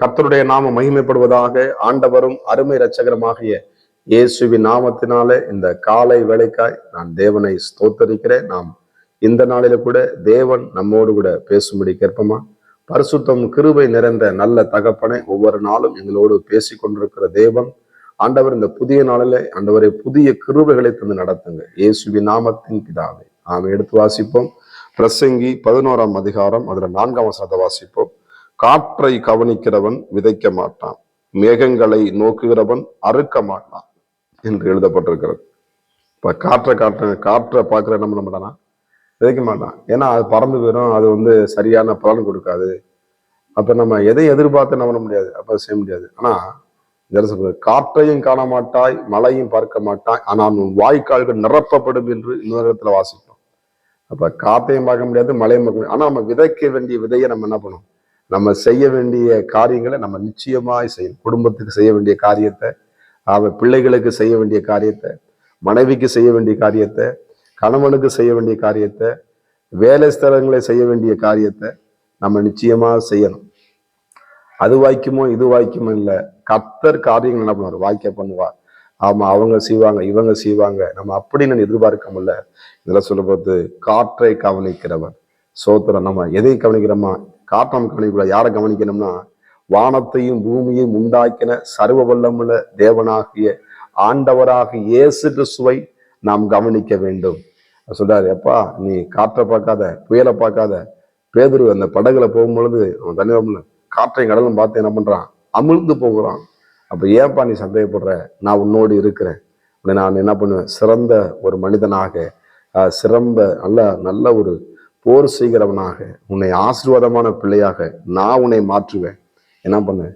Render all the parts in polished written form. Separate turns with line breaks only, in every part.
கர்த்தருடைய நாமம் மகிமைப்படுவதாக. ஆண்டவரும் அருமை இரட்சகருமாகிய இயேசுவின் நாமத்தினாலே இந்த காலை வேளைக்காய் நான் தேவனை ஸ்தோத்தரிக்கிறேன். நாம் இந்த நாளில கூட தேவன் நம்மோடு கூட பேசும்படி கேட்போமா? பரிசுத்தம் கிருபை நிறைந்த நல்ல தகப்பனை, ஒவ்வொரு நாளும் எங்களோடு பேசி கொண்டிருக்கிற தேவன் ஆண்டவர், இந்த புதிய நாளில ஆண்டவரை புதிய கிருபைகளை தந்து நடத்துங்க, இயேசுவின் நாமத்தின் பிதாவே ஆமென். எடுத்து வாசிப்போம். பிரசங்கி 11ஆம் அதிகாரம், அதுல 4ஆம் வசனத்தை வாசிப்போம். காற்றை கவனிக்கிறவன் விதைக்க மாட்டான், மேகங்களை நோக்குகிறவன் அறுக்க மாட்டான் என்று எழுதப்பட்டிருக்கிறது. இப்ப காற்றை பார்க்கிற நம்ம பண்ணலாம், விதைக்க மாட்டான். ஏன்னா அது பறந்து போயிடும், அது சரியான பலன் கொடுக்காது. அப்ப நம்ம எதை எதிர்பார்த்து என்ன பண்ண முடியாது, அப்ப செய்ய முடியாது. ஆனா காற்றையும் காண மாட்டாய், மழையும் பார்க்க மாட்டாய், ஆனால் உன் வாய்க்கால்கள் நிரப்பப்படும் என்று இன்னொரு இடத்துல வாசிப்போம். அப்ப காற்றையும் பார்க்க முடியாது, மழையும் பார்க்க முடியாது. ஆனா நம்ம விதைக்க வேண்டிய விதையை நம்ம என்ன பண்ணணும், நம்ம செய்ய வேண்டிய காரியங்களை நம்ம நிச்சயமாய் செய்யணும். குடும்பத்துக்கு செய்ய வேண்டிய காரியத்தை, பிள்ளைகளுக்கு செய்ய வேண்டிய காரியத்தை, மனைவிக்கு செய்ய வேண்டிய காரியத்தை, கணவனுக்கு செய்ய வேண்டிய காரியத்தை, வேலை ஸ்தலங்களை செய்ய வேண்டிய காரியத்தை நம்ம நிச்சயமா செய்யணும். அது வாய்க்குமோ இது வாய்க்குமோ இல்லை, கர்த்தர் காரியங்கள் என்ன பண்ணுவார், வாய்க்க பண்ணுவார். ஆமா, அவங்க செய்வாங்க, இவங்க செய்வாங்க, நம்ம அப்படின்னு எதிர்பார்க்க முடியல. இதெல்லாம் சொல்ல போது காற்றை கவனிக்கிறவர் சோத்திரம். நம்ம எதை கவனிக்கிறோமா? காற்றை நம்ம கவனிக்கூடாது. யாரை கவனிக்கணும்னா, வானத்தையும் பூமியையும் உண்டாக்கின சர்வ வல்லமுள்ள தேவனாகிய ஆண்டவராகிய இயேசு கிறிஸ்துவை நாம் கவனிக்க வேண்டும். சொல்றாரு, எப்பா நீ காற்றை பார்க்காத, புயலை பார்க்காத. பேதுரு அந்த படகுல போகும்பொழுது அவன் தண்ணி காற்றையும் கடலும் பார்த்து என்ன பண்றான், அமிழ்ந்து போகிறான். அப்ப ஏன்பா நீ சந்தேகப்படுற, நான் உன்னோடு இருக்கிறேன். நான் என்ன பண்ணுவேன், சிறந்த ஒரு மனிதனாக, சிறந்த நல்ல ஒரு போர் செய்கிறவனாக, உன்னை ஆசீர்வாதமான பிள்ளையாக நான் உன்னை மாற்றுவேன். என்ன பண்ண,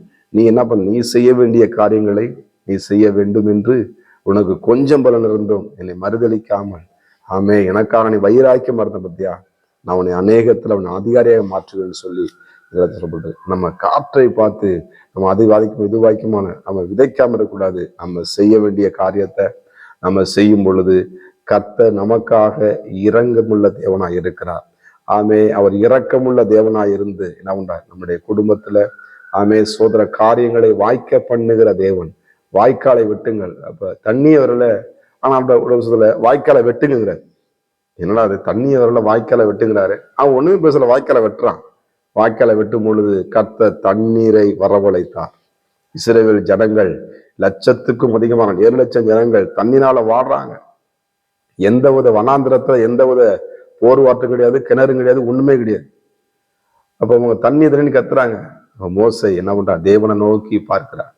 நீ செய்ய வேண்டிய காரியங்களை நீ செய்ய வேண்டும் என்று உனக்கு கொஞ்சம் பலன் இருந்தும் என்னை மறுதளிக்காமல், ஆமே எனக்காக நீ வைராக்கியம் இருந்த பத்தியா, நான் உன்னை அநேகத்துல உன்னை அதிகாரியாக மாற்றுவேன்னு சொல்லி சொல்லப்பட்டு, நம்ம காற்றை பார்த்து நம்ம அது வாய்க்கும் இது வாய்க்குமான நம்ம விதைக்காம இருக்கக்கூடாது. நம்ம செய்ய வேண்டிய காரியத்தை நம்ம செய்யும் பொழுது கர்த்தர் நமக்காக இரக்கமுள்ள தேவனாய் இருக்கிறார். ஆமே, அவர் இரக்கமுள்ள தேவனாய் இருந்து என்ன பண்றார், நம்முடைய குடும்பத்துல ஆமே சோதர காரியங்களை வாய்க்க பண்ணுகிற தேவன். வாய்க்காலை வெட்டுங்கள். அப்ப தண்ணி வரல, ஆனா அந்த உலகத்துல வாய்க்காலை வெட்டுங்கிறார். என்னடா அது, தண்ணி வரல வாய்க்காலை வெட்டுங்கிறாரு. அவன் ஒண்ணுமே பேசல, வாய்க்காலை வெட்டுறான். வாய்க்காலை வெட்டும் பொழுது கர்த்தர் தண்ணீரை வரவழைத்தார். இஸ்ரவேல் ஜனங்கள் லட்சத்துக்கும் அதிகமான 7 லட்சம் ஜனங்கள் தண்ணினால வாடுறாங்க. எந்தவித வனாந்திரத்துல எந்தவித போர்வாட்டம் கிடையாது, கிணறும் கிடையாது, ஒண்ணுமே கிடையாது. அப்ப அவங்க தண்ணி கத்துறாங்க. மோசே என்ன பண்றா, தேவனை நோக்கி பார்க்கிறார்,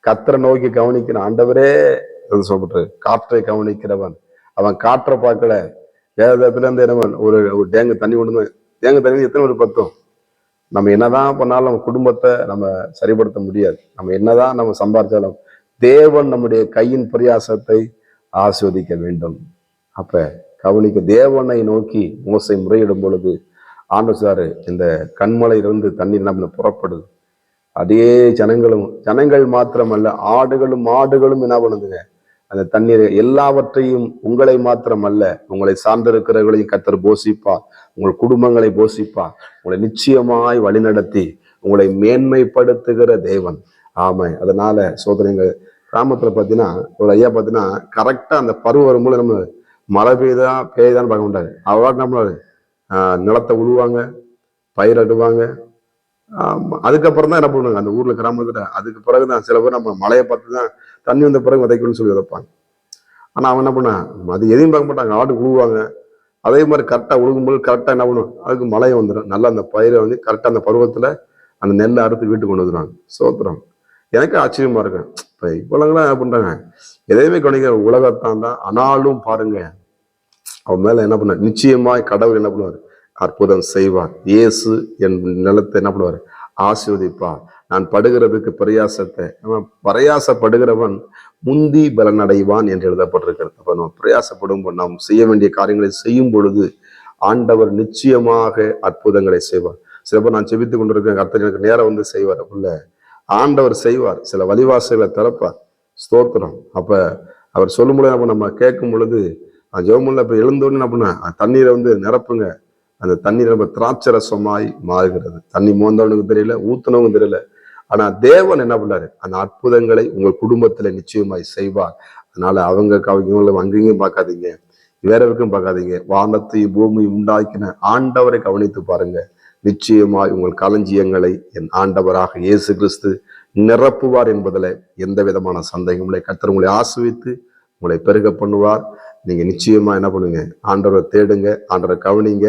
கர்த்தரை நோக்கி கவனிக்கிறான். ஆண்டவரே சொல்லிட்டு காற்றை கவனிக்கிறவன் அவன் காற்றை பார்க்கல. வேதத்துல இருந்து என்ன, ஒரு டேங்கு தண்ணி கொண்டு, தேங்கு தண்ணி எத்தனை ஒரு பத்தும். நம்ம என்னதான் பண்ணாலும் நம்ம குடும்பத்தை நம்ம சரிப்படுத்த முடியாது. நம்ம என்னதான் நம்ம சம்பாதிச்சாலும் தேவன் நம்முடைய கையின் பிரயாசத்தை ஆஸ்வதிக்க வேண்டும். அப்ப கவனிக்க, தேவனை நோக்கி மோசை முறையிடும் பொழுது ஆண்டவர் இந்த கண்மலையிலிருந்து தண்ணீர் நம்ம புறப்படுது. அதே ஜனங்கள் மாத்திரமல்ல, ஆடுகளும் மாடுகளும் என்ன பண்ணுதுங்க, அந்த தண்ணீர் எல்லாவற்றையும் உங்களை மாத்திரமல்ல, உங்களை சார்ந்திருக்கிறவர்களையும் கர்த்தர் போஷிப்பா, உங்கள் குடும்பங்களை போஷிப்பா, உங்களை நிச்சயமாய் வழிநடத்தி உங்களை மேன்மைப்படுத்துகிற தேவன். ஆமா, அதனால சோதனைங்க கிராமத்துல பாத்தீங்கன்னா, ஒரு ஐயா பாத்தீங்கன்னா கரெக்டா அந்த பருவம் வரும்போது நம்ம மழை பெய்யுதான்னு பார்க்க மாட்டாங்க. அவ்வளோ நம்ம நிலத்தை உழுவாங்க, பயிரிடுவாங்க. அதுக்கப்புறம் தான் என்ன பண்ணுவாங்க அந்த ஊர்ல கிராமத்துல. அதுக்கு பிறகுதான் சில பேர் நம்ம மழையை பார்த்துதான் தண்ணி வந்த பிறகு விதைக்கணும்னு சொல்லி விதைப்பாங்க. ஆனா அவன் என்ன பண்ணா, அது எதையும் பார்க்க மாட்டாங்க, ஆடு உழுவாங்க. அதே மாதிரி கரெக்டா உழுகும்போது கரெக்டா என்ன பண்ணும், அதுக்கு மழை வந்துடும். நல்லா அந்த பயிரை கரெக்டா அந்த பருவத்துல அந்த நெல்லை அறுத்து வீட்டுக்கு கொண்டு வந்துடுவாங்க. சோத்திரம். எனக்கு ஆச்சரியமா இருக்கு. இப்ப இவ்வளவுலாம் என்ன பண்றாங்க, எதையுமே கவனிக்க உலகத்தான் தான். ஆனாலும் பாருங்க, அவன் மேல என்ன பண்ண, நிச்சயமாய் கடவுள் என்ன பண்ணுவார், அற்புதம் செய்வார். இயேசு என் நிலத்தை என்ன பண்ணுவார், ஆசீர்வதிப்பார். நான் படுகிறதுக்கு பிரயாசத்தை, பிரயாசப்படுகிறவன் முந்தி பலன் அடைவான் என்று எழுதப்பட்டிருக்கிறது. அப்ப நம்ம பிரயாசப்படும், நாம் செய்ய வேண்டிய காரியங்களை செய்யும் பொழுது ஆண்டவர் நிச்சயமாக அற்புதங்களை செய்வார். சில பேர் நான் செபித்துக் கொண்டிருக்கேன், கர்த்தர் எனக்கு நேரம் செய்வார். உள்ள ஆண்டவர் செய்வார், சில வழிவாசல்களை திறப்பார். ஸ்தோத்திரம். அப்ப அவர் சொல்லும் பொழுது நம்ம கேட்கும் பொழுது ஜெபமுள்ள இப்ப எழுந்தோன்னு என்ன பண்ண, தண்ணீரை நிரப்புங்க. அந்த தண்ணீர் நம்ம திராட்சரசமாய் மாறுகிறது. தண்ணி மோந்தவனுக்கு தெரியல, ஊத்துனவங்க தெரியல. ஆனா தேவன் என்ன பண்ணாரு, அந்த அற்புதங்களை உங்கள் குடும்பத்துல நிச்சயமாய் செய்வார். அதனால இவங்களும் அங்கேயும் பார்க்காதீங்க, வேற எதுக்கும் பார்க்காதீங்க. வானத்தை பூமி உண்டாக்கின ஆண்டவரை கவனித்து பாருங்க. நிச்சயமாய் உங்கள் களஞ்சியங்களை என் ஆண்டவராக இயேசு கிறிஸ்து நிரப்புவார் என்பதில் எந்த விதமான சந்தேகம் இல்லை. கர்த்தர் உங்களை ஆசீர்வதித்து உங்களை பெருக பண்ணுவார். நீங்க நிச்சயமா என்ன பண்ணுங்க, ஆண்டவரை தேடுங்க, ஆண்டவரை கவனிங்க.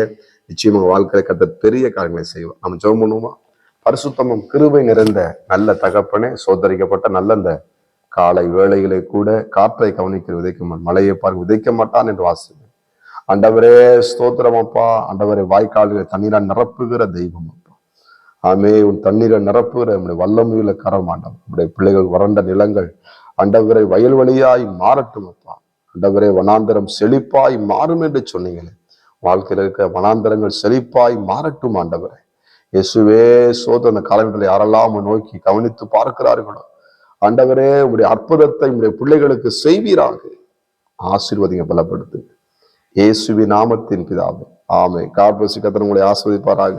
நிச்சயமா வாழ்க்கையில கர்த்தர் பெரிய காரியங்களை செய்வார். நம்ம ஜெபம் பண்ணுவோமா? பரிசுத்தமும் கிருபை நிறைந்த நல்ல தகப்பனே, சோதரிக்கப்பட்ட நல்ல இந்த காலை வேளைகளை கூட காற்றை கவனிக்கிற விதைக்க மழையை பார்க்க விதைக்க மாட்டான் என்று வாசிப்பேன். ஆண்டவரே ஸ்தோத்திரம் அப்பா. ஆண்டவரே வாய்க்கால்களை தண்ணீரா நிரப்புகிற தெய்வம் அப்பா. ஆமே, உன் தண்ணீரை நிரப்புகிற நம்முடைய வல்லமையுள்ள கரம் ஆண்டவர். நம்முடைய பிள்ளைகள் வறண்ட நிலங்கள் ஆண்டவரை வயல்வெளியாய் மாறட்டும் அப்பா. ஆண்டவரே வனாந்தரம் செழிப்பாய் மாறும் என்று சொன்னீங்களே, வாழ்க்கையில் இருக்க வனாந்தரங்கள் செழிப்பாய் மாறட்டும் ஆண்டவரே. இயேசுவே சோதனை காலங்களில் யாரெல்லாம் நோக்கி கவனித்து பார்க்கிறார்களோ ஆண்டவரே, உங்களுடைய அற்புதத்தை உங்களுடைய பிள்ளைகளுக்கு செய்வீராக. ஆசீர்வதிங்க, பலப்படுத்துங்க. இயேசுவின் நாமத்தின் பிதாவே, ஆமே. கார்பசி கர்த்தர் உங்களை ஆசீர்வதிப்பாராக.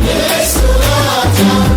Yes,